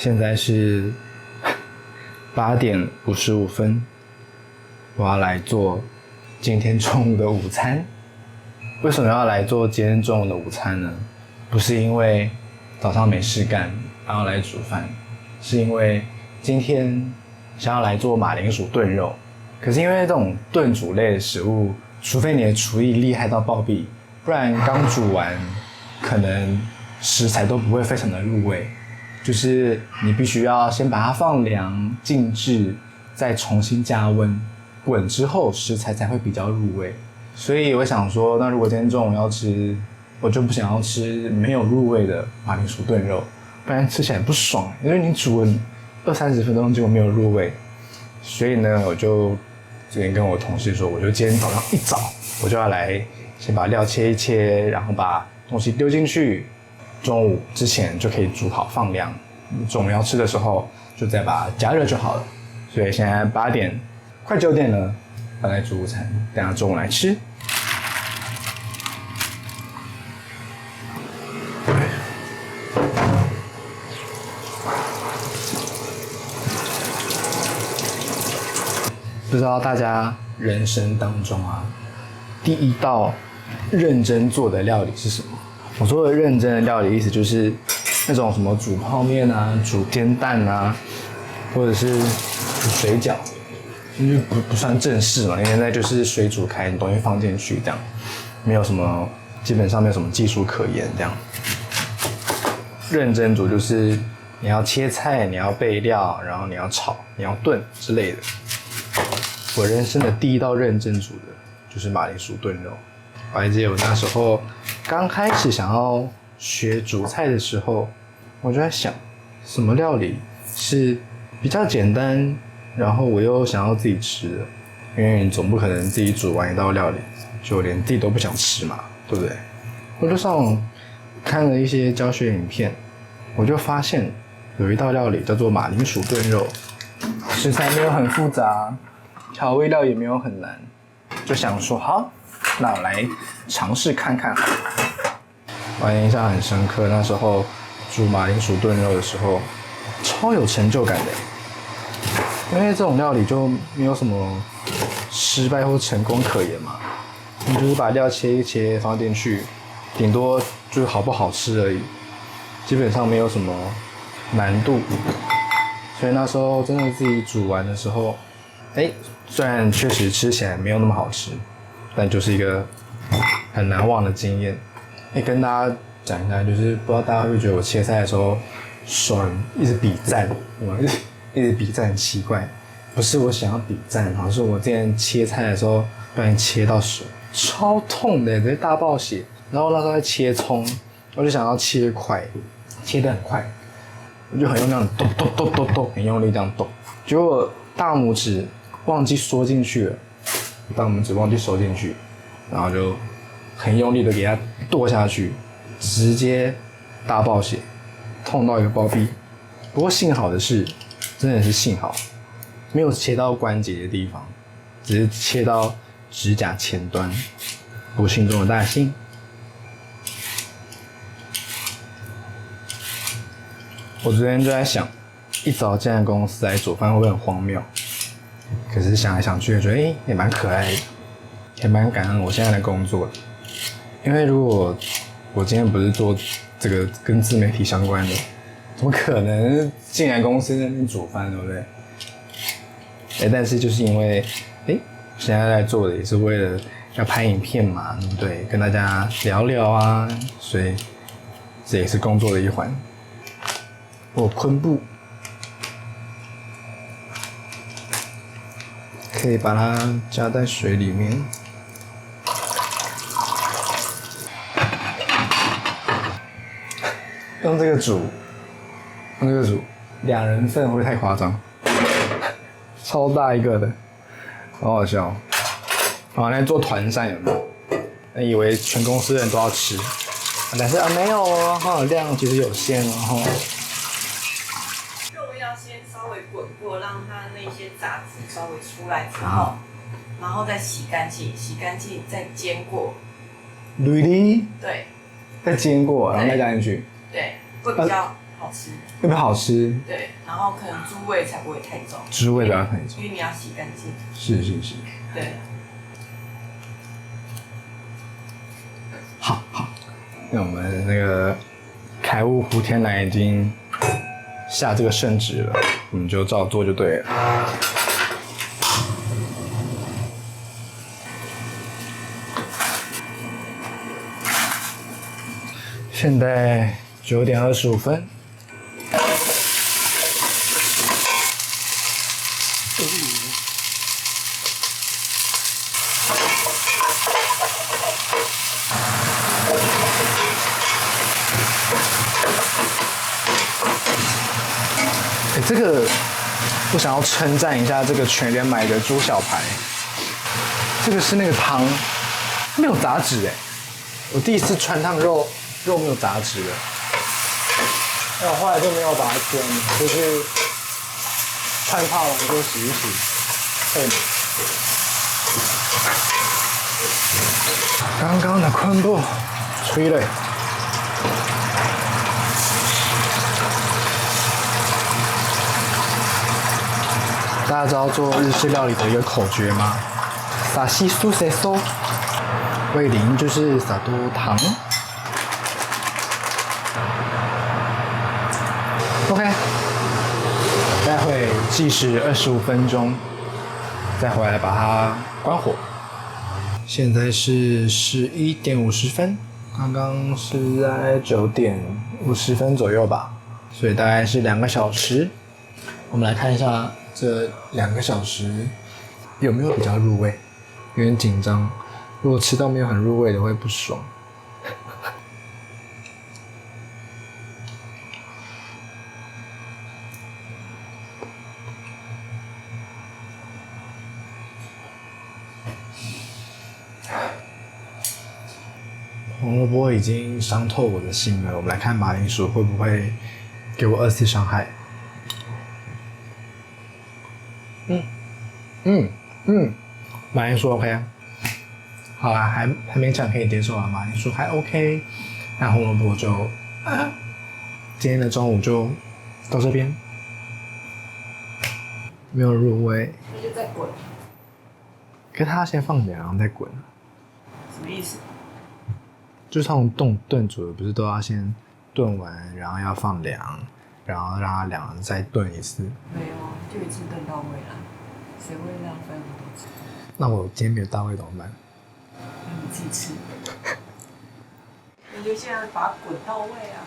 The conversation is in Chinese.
现在是8:55，我要来做今天中午的午餐。为什么要来做今天中午的午餐呢？不是因为早上没事干，然后来煮饭，是因为今天想要来做马铃薯炖肉。可是因为这种炖煮类的食物，除非你的厨艺厉害到爆毙，不然刚煮完，可能食材都不会非常的入味。就是你必须要先把它放凉静置，再重新加温滚之后，食材才会比较入味。所以我想说，那如果今天中午要吃，我就不想要吃没有入味的马铃薯炖肉，不然吃起来不爽，因为你煮了20-30分钟结果没有入味。所以呢，我就昨天跟我同事说，我就今天早上一早我就要来先把料切一切，然后把东西丢进去，中午之前就可以煮好放凉，中午要吃的时候就再把它加热就好了。所以现在8点快9点了，要来煮午餐，等下中午来吃。不知道大家人生当中第一道认真做的料理是什么？我说的认真的料理，意思就是那种什么煮泡面煮煎蛋或者是煮水饺，因为不算正式嘛，现在就是水煮开，你东西放进去这样，没有什么，基本上没有什么技术可言这样。认真煮就是你要切菜，你要备料，然后你要炒，你要炖之类的。我人生的第一道认真煮的就是马铃薯炖肉。我还记得我那时候刚开始想要学煮菜的时候，我就在想，什么料理是比较简单，然后我又想要自己吃的，因为你总不可能自己煮完一道料理就连自己都不想吃嘛，对不对？我就上网看了一些教学影片，我就发现有一道料理叫做马铃薯炖肉，食材没有很复杂，调味料也没有很难，就想说好，那我来尝试看看。我印象很深刻，那时候煮马铃薯炖肉的时候，超有成就感的，因为这种料理就没有什么失败或成功可言嘛，你就是把料切一切放进去，顶多就是好不好吃而已，基本上没有什么难度。所以那时候真的自己煮完的时候，虽然确实吃起来没有那么好吃，但就是一个很难忘的经验。跟大家讲一下，就是不知道大家会不会觉得我切菜的时候手一直比赞，一直比赞很奇怪。不是我想要比赞，好像是我之前切菜的时候不然切到手，超痛的，直接大爆血。然后那时候在切葱，我就想要切快，切得很快，我就很用力这样剁剁剁剁剁，很用力这样剁，结果大拇指忘记缩进去了，然后就很用力的给它剁下去，直接大爆血，痛到一个暴毙。不过幸好的是，真的是幸好，没有切到关节的地方，只是切到指甲前端，我心中的大幸。我昨天就在想，一早进来公司来煮饭会不会很荒谬？可是想来想去，觉得也蛮可爱的，也蛮感恩我现在的工作的。因为如果我今天不是做这个跟自媒体相关的，怎么可能进来公司在那边煮饭，对不对？但是就是因为现在在做的也是为了要拍影片嘛，对不对？跟大家聊聊所以这也是工作的一环。我昆布可以把它加在水里面，用这个煮2人份会不会太夸张？超大一个的，好好笑。好，来做团扇有没有？以为全公司的人都要吃，但是没有哦，量其实有限哦。肉要先稍微滚过，让它那些杂质稍微出来之后，然后再洗干净，再煎过。Really？ 对。再煎过，然后再加进去。对，会比较好吃。会不会好吃？对，然后可能猪味才不会太重。猪味不要太重。因为你要洗干净。是。对。好，那我们那个凯悟胡天男已经下这个圣旨了，我们就照做就对了。现在9点25分。这个我想要称赞一下这个全联买的猪小排，这个是那个汤没有杂质哎，我第一次穿烫肉没有杂质的，那我后来就没有把它煎，就是穿烫完就洗一洗，对。刚刚的昆布吹了。大家知道做日式料理的一个口诀吗？撒西苏塞苏，味淋就是撒多糖。OK， 待会计时25分钟，再回来把它关火。现在是11点50分，刚刚是在9点50分左右吧，所以大概是2个小时。我们来看一下这2个小时有没有比较入味，有点紧张，如果吃到没有很入味的会不爽。红萝卜已经伤透我的心了，我们来看马铃薯会不会给我2次伤害。马铃薯 OK 啊，好啊，还勉强可以接受啊，马铃薯还 OK， 那红萝卜就今天的中午就到这边，没有入味，那就再滚。可是它先放凉然后再滚，什么意思？就是它炖煮的不是都要先炖完，然后要放凉，然后让它凉了再炖一次。没有啊，就一次炖到位了，谁会浪费那么多次？那我今天没有到位怎么办？那你自己吃。你就现在把它滚到位啊。